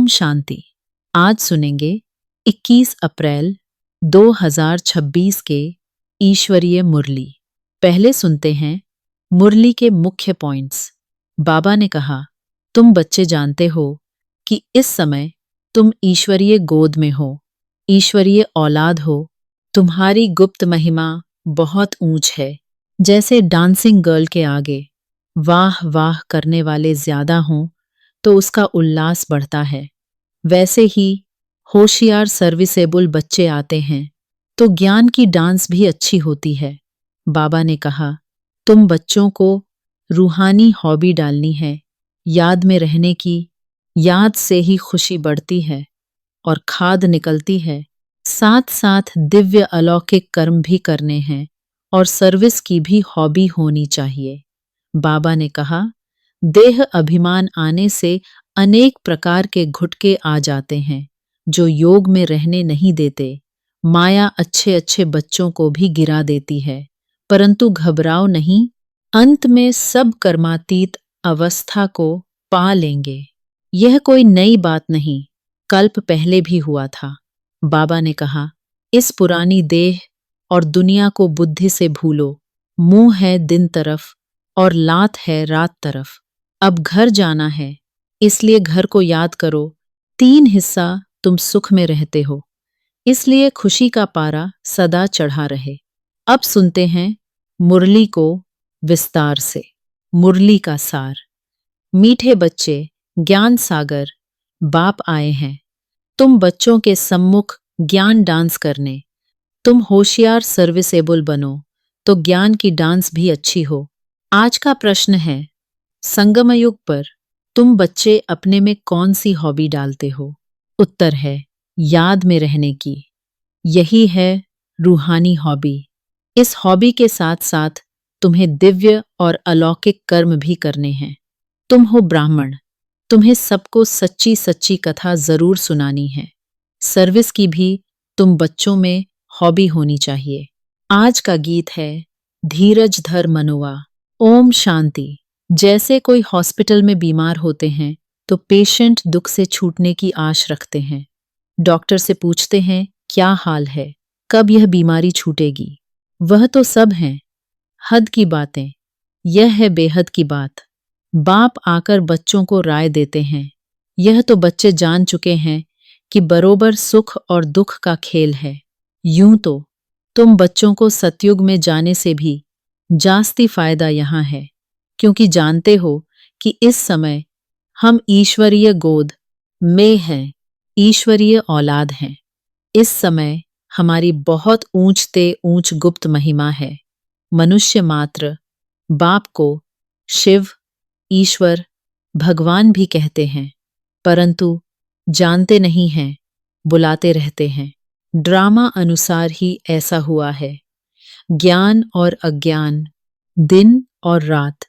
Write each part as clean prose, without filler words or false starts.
शांति। आज सुनेंगे 21 अप्रैल 2026 के ईश्वरीय मुरली। पहले सुनते हैं मुरली के मुख्य पॉइंट्स। बाबा ने कहा, तुम बच्चे जानते हो कि इस समय तुम ईश्वरीय गोद में हो, ईश्वरीय औलाद हो। तुम्हारी गुप्त महिमा बहुत ऊंच है। जैसे डांसिंग गर्ल के आगे वाह वाह करने वाले ज्यादा हों तो उसका उल्लास बढ़ता है, वैसे ही होशियार सर्विसेबल बच्चे आते हैं तो ज्ञान की डांस भी अच्छी होती है। बाबा ने कहा, तुम बच्चों को रूहानी हॉबी डालनी है, याद में रहने की। याद से ही खुशी बढ़ती है और खाद निकलती है। साथ साथ दिव्य अलौकिक कर्म भी करने हैं और सर्विस की भी हॉबी होनी चाहिए। बाबा ने कहा, देह अभिमान आने से अनेक प्रकार के घुटके आ जाते हैं जो योग में रहने नहीं देते। माया अच्छे अच्छे बच्चों को भी गिरा देती है, परंतु घबराओ नहीं, अंत में सब कर्मातीत अवस्था को पा लेंगे। यह कोई नई बात नहीं, कल्प पहले भी हुआ था। बाबा ने कहा, इस पुरानी देह और दुनिया को बुद्धि से भूलो। मुंह है दिन तरफ और लात है रात तरफ। अब घर जाना है, इसलिए घर को याद करो। 3 हिस्सा तुम सुख में रहते हो, इसलिए खुशी का पारा सदा चढ़ा रहे। अब सुनते हैं मुरली को विस्तार से। मुरली का सार। मीठे बच्चे, ज्ञान सागर बाप आए हैं तुम बच्चों के सम्मुख ज्ञान डांस करने। तुम होशियार सर्विसेबल बनो तो ज्ञान की डांस भी अच्छी हो। आज का प्रश्न है, संगम युग पर तुम बच्चे अपने में कौन सी हॉबी डालते हो? उत्तर है, याद में रहने की। यही है रूहानी हॉबी। इस हॉबी के साथ साथ तुम्हें दिव्य और अलौकिक कर्म भी करने हैं। तुम हो ब्राह्मण, तुम्हें सबको सच्ची सच्ची कथा जरूर सुनानी है। सर्विस की भी तुम बच्चों में हॉबी होनी चाहिए। आज का गीत है, धीरज धर मनोवा। ओम शांति। जैसे कोई हॉस्पिटल में बीमार होते हैं तो पेशेंट दुख से छूटने की आश रखते हैं। डॉक्टर से पूछते हैं, क्या हाल है, कब यह बीमारी छूटेगी? वह तो सब हैं हद की बातें, यह है बेहद की बात। बाप आकर बच्चों को राय देते हैं। यह तो बच्चे जान चुके हैं कि बरोबर सुख और दुख का खेल है। यूं तो तुम बच्चों को सतयुग में जाने से भी जास्ती फायदा यहाँ है, क्योंकि जानते हो कि इस समय हम ईश्वरीय गोद में हैं, ईश्वरीय औलाद हैं। इस समय हमारी बहुत ऊंचते ऊंच गुप्त महिमा है। मनुष्य मात्र बाप को शिव, ईश्वर, भगवान भी कहते हैं, परंतु जानते नहीं हैं, बुलाते रहते हैं। ड्रामा अनुसार ही ऐसा हुआ है। ज्ञान और अज्ञान, दिन और रात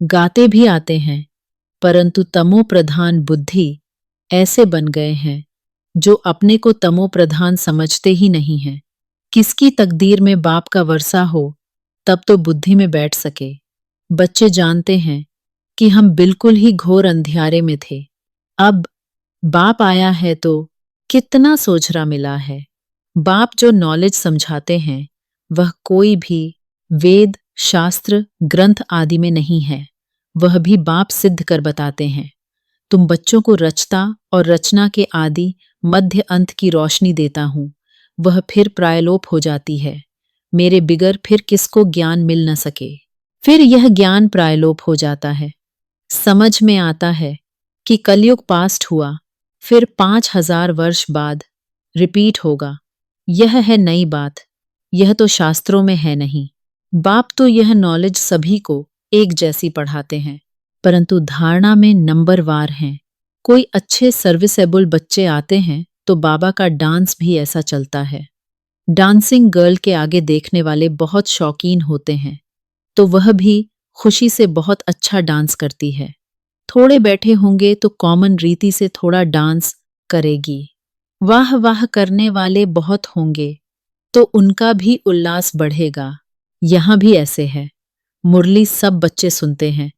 गाते भी आते हैं, परंतु तमो प्रधान बुद्धि ऐसे बन गए हैं जो अपने को तमो प्रधान समझते ही नहीं हैं। किसकी तकदीर में बाप का वर्षा हो तब तो बुद्धि में बैठ सके। बच्चे जानते हैं कि हम बिल्कुल ही घोर अंधियारे में थे, अब बाप आया है तो कितना सोझरा मिला है। बाप जो नॉलेज समझाते हैं वह कोई भी वेद, शास्त्र, ग्रंथ आदि में नहीं है, वह भी बाप सिद्ध कर बताते हैं। तुम बच्चों को रचता और रचना के आदि मध्य अंत की रोशनी देता हूं, वह फिर प्रायलोप हो जाती है। मेरे बिगर फिर किसको ज्ञान मिल न सके, फिर यह ज्ञान प्रायलोप हो जाता है। समझ में आता है कि कलयुग पास्ट हुआ, फिर 5000 वर्ष बाद रिपीट होगा। यह है नई बात, यह तो शास्त्रों में है नहीं। बाप तो यह नॉलेज सभी को एक जैसी पढ़ाते हैं, परंतु धारणा में नंबरवार हैं। कोई अच्छे सर्विसेबल बच्चे आते हैं तो बाबा का डांस भी ऐसा चलता है। डांसिंग गर्ल के आगे देखने वाले बहुत शौकीन होते हैं, तो वह भी खुशी से बहुत अच्छा डांस करती है। थोड़े बैठे होंगे तो कॉमन रीति से थोड़ा डांस करेगी। वाह वाह करने वाले बहुत होंगे तो उनका भी उल्लास बढ़ेगा। यहाँ भी ऐसे है। मुरली सब बच्चे सुनते हैं,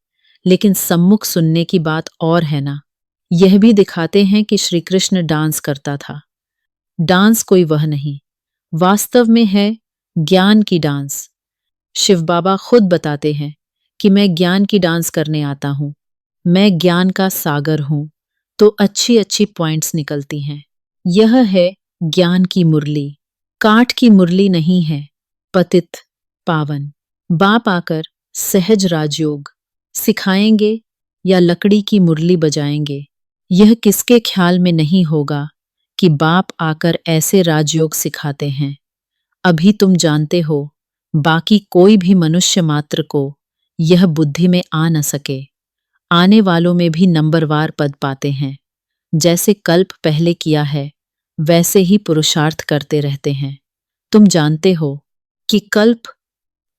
लेकिन सम्मुख सुनने की बात और है ना। यह भी दिखाते हैं कि श्री कृष्ण डांस करता था। डांस कोई वह नहीं, वास्तव में है ज्ञान की डांस। शिव बाबा खुद बताते हैं कि मैं ज्ञान की डांस करने आता हूं, मैं ज्ञान का सागर हूं। तो अच्छी अच्छी पॉइंट्स निकलती हैं। यह है ज्ञान की मुरली, काठ की मुरली नहीं है, पतित पावन। बाप आकर सहज राजयोग सिखाएंगे या लकड़ी की मुरली बजाएंगे, यह किसके ख्याल में नहीं होगा कि बाप आकर ऐसे राजयोग सिखाते हैं। अभी तुम जानते हो, बाकी कोई भी मनुष्य मात्र को यह बुद्धि में आ न सके। आने वालों में भी नंबरवार पद पाते हैं। जैसे कल्प पहले किया है, वैसे ही पुरुषार्थ करते रहते हैं। तुम जानते हो कि कल्प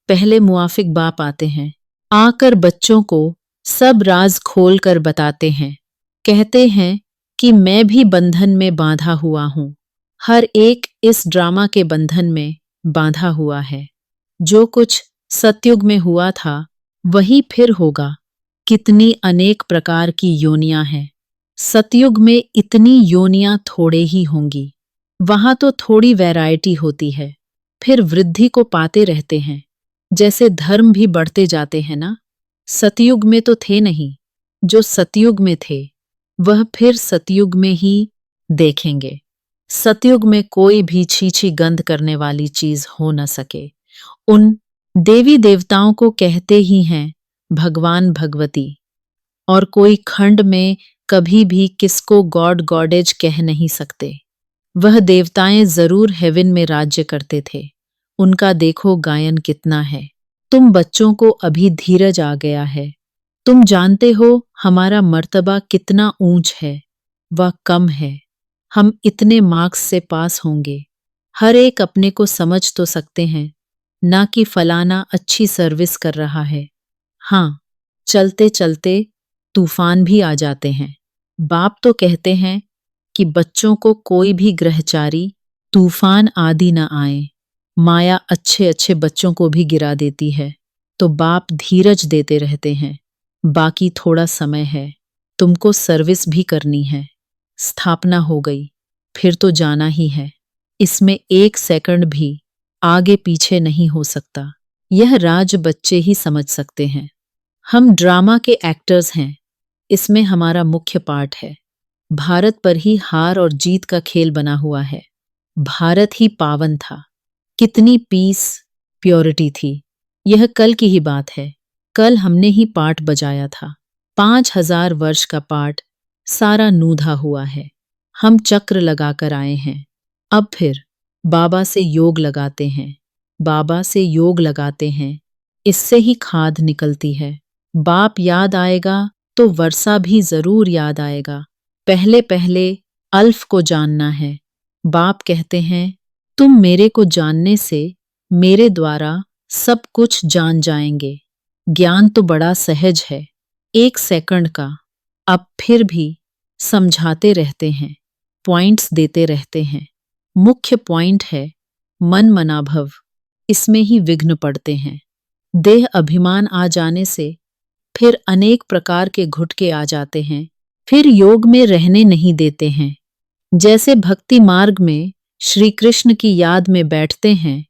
पहले मुआफिक बाप आते हैं, आकर बच्चों को सब राज खोल कर बताते हैं। कहते हैं कि मैं भी बंधन में बांधा हुआ हूं। हर एक इस ड्रामा के बंधन में बांधा हुआ है। जो कुछ सतयुग में हुआ था, वही फिर होगा। कितनी अनेक प्रकार की योनियां हैं। सतयुग में इतनी योनियां थोड़े ही होंगी। वहां तो थोड़ी वैरायटी होती है, फिर वृद्धि को पाते रहते हैं। जैसे धर्म भी बढ़ते जाते हैं ना। सतयुग में तो थे नहीं, जो सतयुग में थे वह फिर सतयुग में ही देखेंगे। सतयुग में कोई भी छीछी गंध करने वाली चीज हो न सके। उन देवी देवताओं को कहते ही हैं भगवान भगवती, और कोई खंड में कभी भी किसको गॉड गॉडेज कह नहीं सकते। वह देवताएं जरूर हेवन में राज्य करते थे। उनका देखो गायन कितना है। तुम बच्चों को अभी धीरज आ गया है। तुम जानते हो हमारा मर्तबा कितना ऊंच है, वह कम है। हम इतने मार्क्स से पास होंगे। हर एक अपने को समझ तो सकते हैं, ना कि फलाना अच्छी सर्विस कर रहा है। हाँ, चलते चलते तूफान भी आ जाते हैं। बाप तो कहते हैं कि बच्चों को कोई भी ग्रहचारी तूफान आदि न आए। माया अच्छे अच्छे बच्चों को भी गिरा देती है, तो बाप धीरज देते रहते हैं। बाकी थोड़ा समय है, तुमको सर्विस भी करनी है। स्थापना हो गई, फिर तो जाना ही है। इसमें एक सेकंड भी आगे पीछे नहीं हो सकता। यह राज बच्चे ही समझ सकते हैं। हम ड्रामा के एक्टर्स हैं, इसमें हमारा मुख्य पार्ट है। भारत पर ही हार और जीत का खेल बना हुआ है। भारत ही पावन था। कितनी पीस, प्योरिटी थी। यह कल की ही बात है। कल हमने ही पाठ बजाया था। 5000 वर्ष का पाठ सारा नूधा हुआ है। हम चक्र लगाकर आए हैं। अब फिर बाबा से योग लगाते हैं। बाबा से योग लगाते हैं, इससे ही खाद निकलती है। बाप याद आएगा तो वर्षा भी जरूर याद आएगा। पहले पहले अल्फ को जानना है। बाप कहते हैं तुम मेरे को जानने से मेरे द्वारा सब कुछ जान जाएंगे। ज्ञान तो बड़ा सहज है, 1 सेकंड का। अब फिर भी समझाते रहते हैं, पॉइंट्स देते रहते हैं। मुख्य पॉइंट है मन मनाभव, इसमें ही विघ्न पड़ते हैं। देह अभिमान आ जाने से फिर अनेक प्रकार के घुटके आ जाते हैं। फिर योग में रहने नहीं देते हैं। जैसे भक्ति मार्ग में श्री कृष्ण की याद में बैठते हैं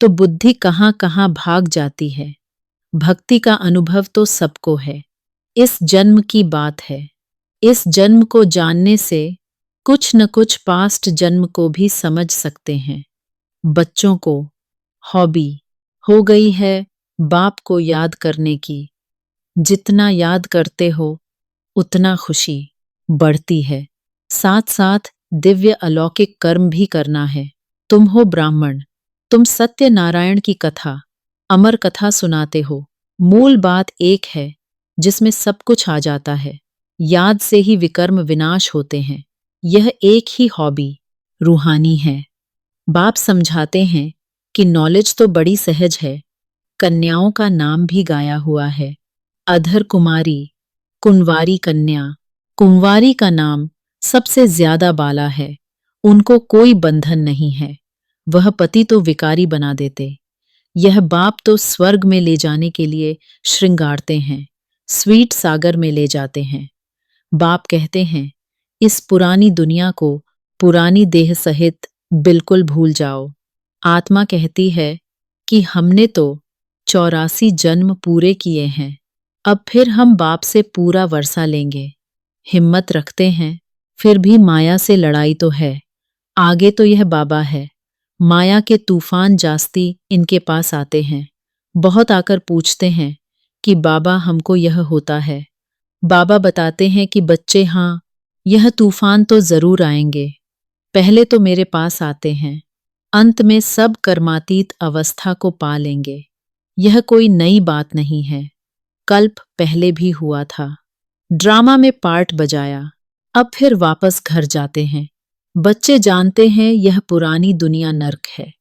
तो बुद्धि कहाँ कहाँ भाग जाती है। भक्ति का अनुभव तो सबको है। इस जन्म की बात है। इस जन्म को जानने से कुछ न कुछ पास्ट जन्म को भी समझ सकते हैं। बच्चों को हॉबी हो गई है बाप को याद करने की। जितना याद करते हो उतना खुशी बढ़ती है। साथ साथ दिव्य अलौकिक कर्म भी करना है। तुम हो ब्राह्मण, तुम सत्यनारायण की कथा, अमर कथा सुनाते हो। मूल बात एक है जिसमें सब कुछ आ जाता है। याद से ही विकर्म विनाश होते हैं। यह एक ही हॉबी रूहानी है। बाप समझाते हैं कि नॉलेज तो बड़ी सहज है। कन्याओं का नाम भी गाया हुआ है। अधर कुमारी, कुंवारी कन्या। कुंवारी का नाम सबसे ज्यादा बाला है। उनको कोई बंधन नहीं है। वह पति तो विकारी बना देते। यह बाप तो स्वर्ग में ले जाने के लिए श्रृंगारते हैं, स्वीट सागर में ले जाते हैं। बाप कहते हैं, इस पुरानी दुनिया को पुरानी देह सहित बिल्कुल भूल जाओ। आत्मा कहती है कि हमने तो 84 जन्म पूरे किए हैं, अब फिर हम बाप से पूरा वर्षा लेंगे। हिम्मत रखते हैं, फिर भी माया से लड़ाई तो है। आगे तो यह बाबा है। माया के तूफान जास्ती इनके पास आते हैं। बहुत आकर पूछते हैं कि बाबा हमको यह होता है। बाबा बताते हैं कि बच्चे हाँ, यह तूफान तो जरूर आएंगे। पहले तो मेरे पास आते हैं, अंत में सब कर्मातीत अवस्था को पा लेंगे। यह कोई नई बात नहीं है, कल्प पहले भी हुआ था। ड्रामा में पार्ट बजाया, अब फिर वापस घर जाते हैं। बच्चे जानते हैं यह पुरानी दुनिया नर्क है।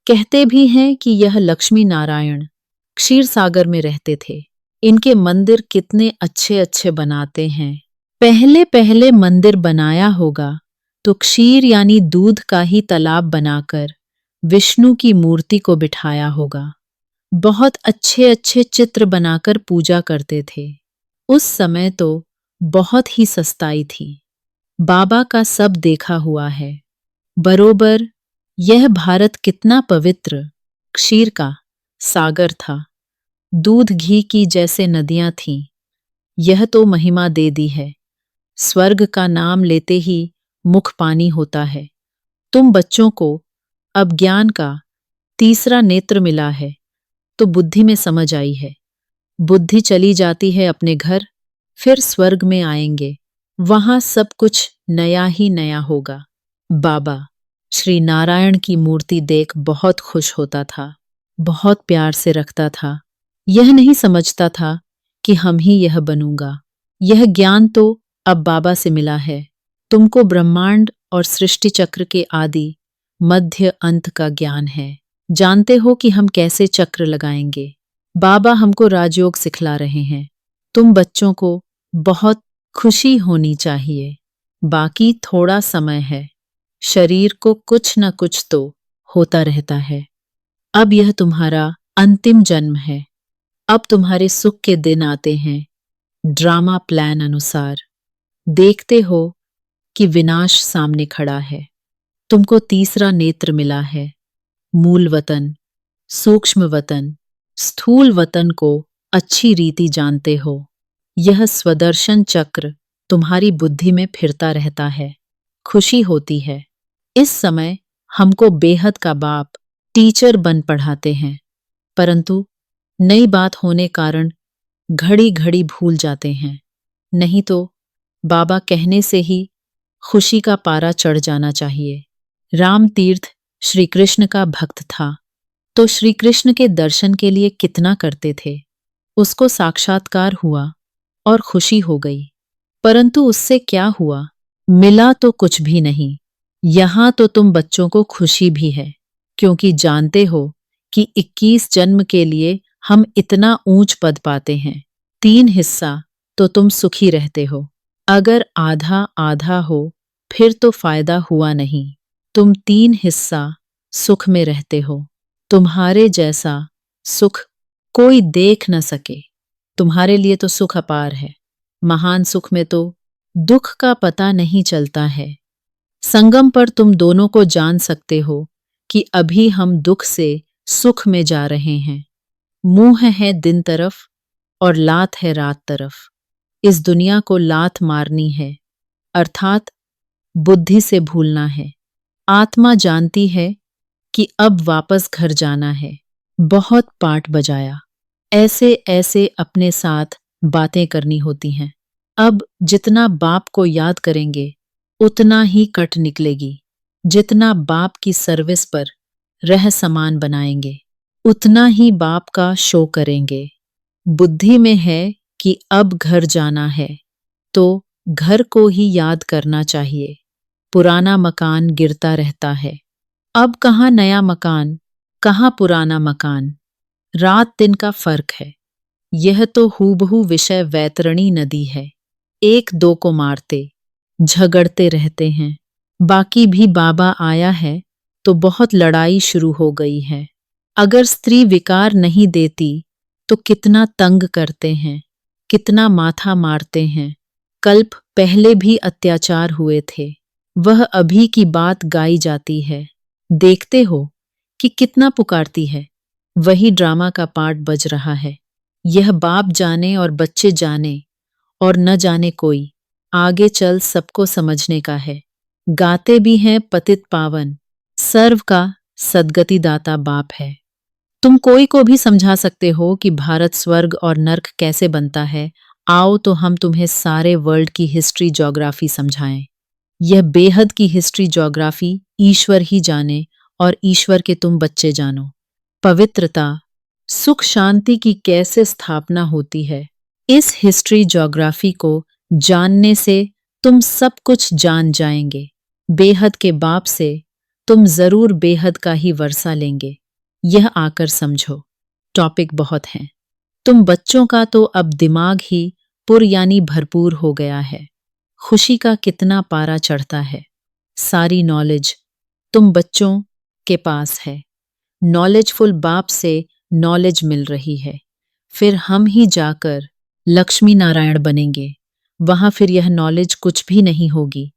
कहते भी हैं कि यह लक्ष्मी नारायण क्षीर सागर में रहते थे। इनके मंदिर कितने अच्छे अच्छे बनाते हैं। पहले पहले मंदिर बनाया होगा तो क्षीर यानी दूध का ही तालाब बनाकर विष्णु की मूर्ति को बिठाया होगा। बहुत अच्छे अच्छे चित्र बनाकर पूजा करते थे। उस समय तो बहुत ही सस्ताई थी। बाबा का सब देखा हुआ है। बरोबर यह भारत कितना पवित्र क्षीर का सागर था। दूध घी की जैसे नदियां थीं। यह तो महिमा दे दी है। स्वर्ग का नाम लेते ही मुख पानी होता है। तुम बच्चों को अब ज्ञान का तीसरा नेत्र मिला है तो बुद्धि में समझ आई है। बुद्धि चली जाती है अपने घर, फिर स्वर्ग में आएंगे। वहां सब कुछ नया ही नया होगा। बाबा श्री नारायण की मूर्ति देख बहुत खुश होता था, बहुत प्यार से रखता था। यह नहीं समझता था कि हम ही यह बनूंगा। यह ज्ञान तो अब बाबा से मिला है। तुमको ब्रह्मांड और सृष्टि चक्र के आदि मध्य अंत का ज्ञान है। जानते हो कि हम कैसे चक्र लगाएंगे। बाबा हमको राजयोग सिखला रहे हैं। तुम बच्चों को बहुत खुशी होनी चाहिए। बाकी थोड़ा समय है। शरीर को कुछ न कुछ तो होता रहता है। अब यह तुम्हारा अंतिम जन्म है। अब तुम्हारे सुख के दिन आते हैं। ड्रामा प्लान अनुसार देखते हो कि विनाश सामने खड़ा है। तुमको तीसरा नेत्र मिला है। मूल वतन, सूक्ष्म वतन, स्थूल वतन को अच्छी रीति जानते हो। यह स्वदर्शन चक्र तुम्हारी बुद्धि में फिरता रहता है। खुशी होती है। इस समय हमको बेहद का बाप टीचर बन पढ़ाते हैं, परंतु नई बात होने कारण घड़ी घड़ी भूल जाते हैं। नहीं तो बाबा कहने से ही खुशी का पारा चढ़ जाना चाहिए। राम तीर्थ श्री कृष्ण का भक्त था, तो श्री कृष्ण के दर्शन के लिए कितना करते थे। उसको साक्षात्कार हुआ और खुशी हो गई, परंतु उससे क्या हुआ? मिला तो कुछ भी नहीं। यहां तो तुम बच्चों को खुशी भी है, क्योंकि जानते हो कि 21 जन्म के लिए हम इतना ऊंच पद पाते हैं। 3 हिस्सा तो तुम सुखी रहते हो। अगर आधा आधा हो फिर तो फायदा हुआ नहीं। तुम 3 हिस्सा सुख में रहते हो। तुम्हारे जैसा सुख कोई देख न सके। तुम्हारे लिए तो सुख अपार है। महान सुख में तो दुख का पता नहीं चलता है। संगम पर तुम दोनों को जान सकते हो कि अभी हम दुख से सुख में जा रहे हैं। मुंह है दिन तरफ और लात है रात तरफ। इस दुनिया को लात मारनी है, अर्थात बुद्धि से भूलना है। आत्मा जानती है कि अब वापस घर जाना है। बहुत पाठ बजाया। ऐसे ऐसे अपने साथ बातें करनी होती हैं। अब जितना बाप को याद करेंगे उतना ही कट निकलेगी। जितना बाप की सर्विस पर रह समान बनाएंगे उतना ही बाप का शो करेंगे। बुद्धि में है कि अब घर जाना है तो घर को ही याद करना चाहिए। पुराना मकान गिरता रहता है। अब कहाँ नया मकान, कहाँ पुराना मकान। रात दिन का फर्क है। यह तो हूबहू विषय वैतरणी नदी है। एक दो को मारते झगड़ते रहते हैं। बाकी भी बाबा आया है तो बहुत लड़ाई शुरू हो गई है। अगर स्त्री विकार नहीं देती तो कितना तंग करते हैं, कितना माथा मारते हैं। कल्प पहले भी अत्याचार हुए थे, वह अभी की बात गाई जाती है। देखते हो कि कितना पुकारती है, वही ड्रामा का पार्ट बज रहा है। यह बाप जाने और बच्चे जाने और न जाने कोई, आगे चल सबको समझने का है। गाते भी हैं पतित पावन, सर्व का सद्गति दाता बाप है। तुम कोई को भी समझा सकते हो कि भारत स्वर्ग और नर्क कैसे बनता है। आओ तो हम तुम्हें सारे वर्ल्ड की हिस्ट्री ज्योग्राफी समझाएं। यह बेहद की हिस्ट्री ज्योग्राफी ईश्वर ही जाने और ईश्वर के तुम बच्चे जानो। पवित्रता, सुख शांति की कैसे स्थापना होती है, इस हिस्ट्री ज्योग्राफी को जानने से तुम सब कुछ जान जाएंगे। बेहद के बाप से तुम जरूर बेहद का ही वर्षा लेंगे। यह आकर समझो। टॉपिक बहुत हैं। तुम बच्चों का तो अब दिमाग ही पुर यानी भरपूर हो गया है। खुशी का कितना पारा चढ़ता है। सारी नॉलेज तुम बच्चों के पास है। नॉलेजफुल बाप से नॉलेज मिल रही है। फिर हम ही जाकर लक्ष्मी नारायण बनेंगे। वहां फिर यह नॉलेज कुछ भी नहीं होगी।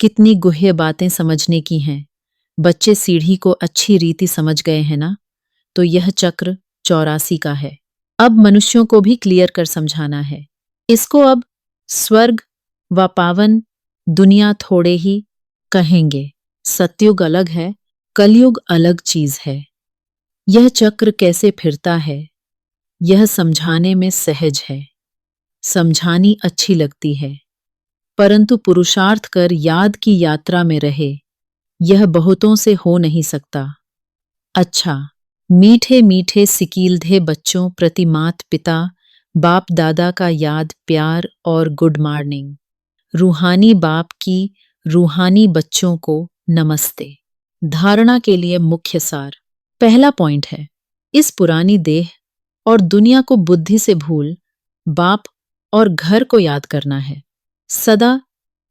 कितनी गुह्य बातें समझने की हैं। बच्चे सीढ़ी को अच्छी रीति समझ गए हैं ना? तो यह चक्र 84 का है। अब मनुष्यों को भी क्लियर कर समझाना है। इसको अब स्वर्ग व पावन दुनिया थोड़े ही कहेंगे। सतयुग अलग है, कलयुग अलग चीज है। यह चक्र कैसे फिरता है, यह समझाने में सहज है। समझानी अच्छी लगती है, परंतु पुरुषार्थ कर याद की यात्रा में रहे, यह बहुतों से हो नहीं सकता। अच्छा, मीठे मीठे सिकीलधे बच्चों प्रति मात पिता बाप दादा का याद प्यार और गुड मॉर्निंग। रूहानी बाप की रूहानी बच्चों को नमस्ते। धारणा के लिए मुख्य सार। पहला पॉइंट है, इस पुरानी देह और दुनिया को बुद्धि से भूल बाप और घर को याद करना है। सदा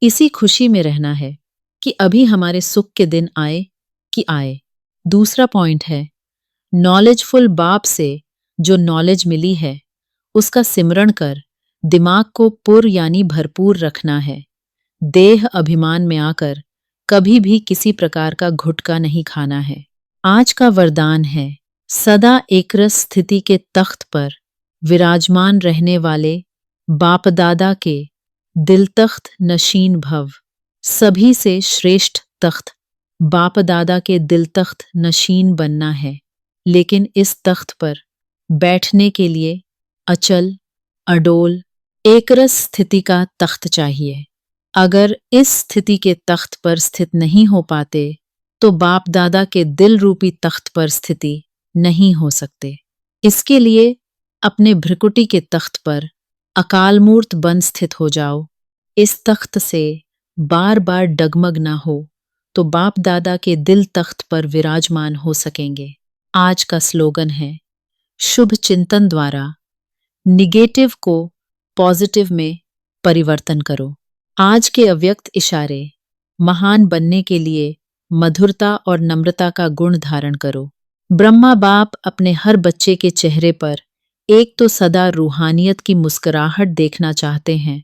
इसी खुशी में रहना है कि अभी हमारे सुख के दिन आए कि आए। दूसरा पॉइंट है, नॉलेजफुल बाप से जो नॉलेज मिली है उसका सिमरण कर दिमाग को पुर यानी भरपूर रखना है। देह अभिमान में आकर कभी भी किसी प्रकार का घुटका नहीं खाना है। आज का वरदान है, सदा एकरस स्थिति के तख्त पर विराजमान रहने वाले बाप दादा के दिल तख्त नशीन भव। सभी से श्रेष्ठ तख्त बाप दादा के दिल तख्त नशीन बनना है। लेकिन इस तख्त पर बैठने के लिए अचल अडोल एकरस स्थिति का तख्त चाहिए। अगर इस स्थिति के तख्त पर स्थित नहीं हो पाते तो बाप दादा के दिल रूपी तख्त पर स्थिति नहीं हो सकते। इसके लिए अपने भ्रिकुटी के तख्त पर अकाल मूर्त बन स्थित हो जाओ। इस तख्त से बार बार डगमग ना हो तो बाप दादा के दिल तख्त पर विराजमान हो सकेंगे। आज का स्लोगन है, शुभ चिंतन द्वारा निगेटिव को पॉजिटिव में परिवर्तन करो। आज के अव्यक्त इशारे, महान बनने के लिए मधुरता और नम्रता का गुण धारण करो। ब्रह्मा बाप अपने हर बच्चे के चेहरे पर एक तो सदा रूहानियत की मुस्कुराहट देखना चाहते हैं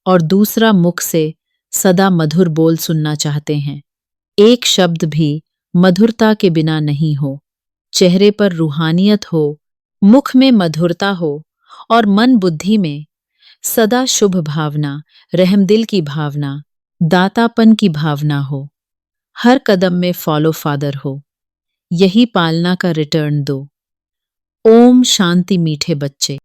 और दूसरा मुख से सदा मधुर बोल सुनना चाहते हैं। एक शब्द भी मधुरता के बिना नहीं हो। चेहरे पर रूहानियत हो, मुख में मधुरता हो और मन बुद्धि में सदा शुभ भावना, रहमदिल की भावना, दातापन की भावना हो। हर कदम में फॉलो फादर हो। यही पालना का रिटर्न दो। ओम शांति मीठे बच्चे।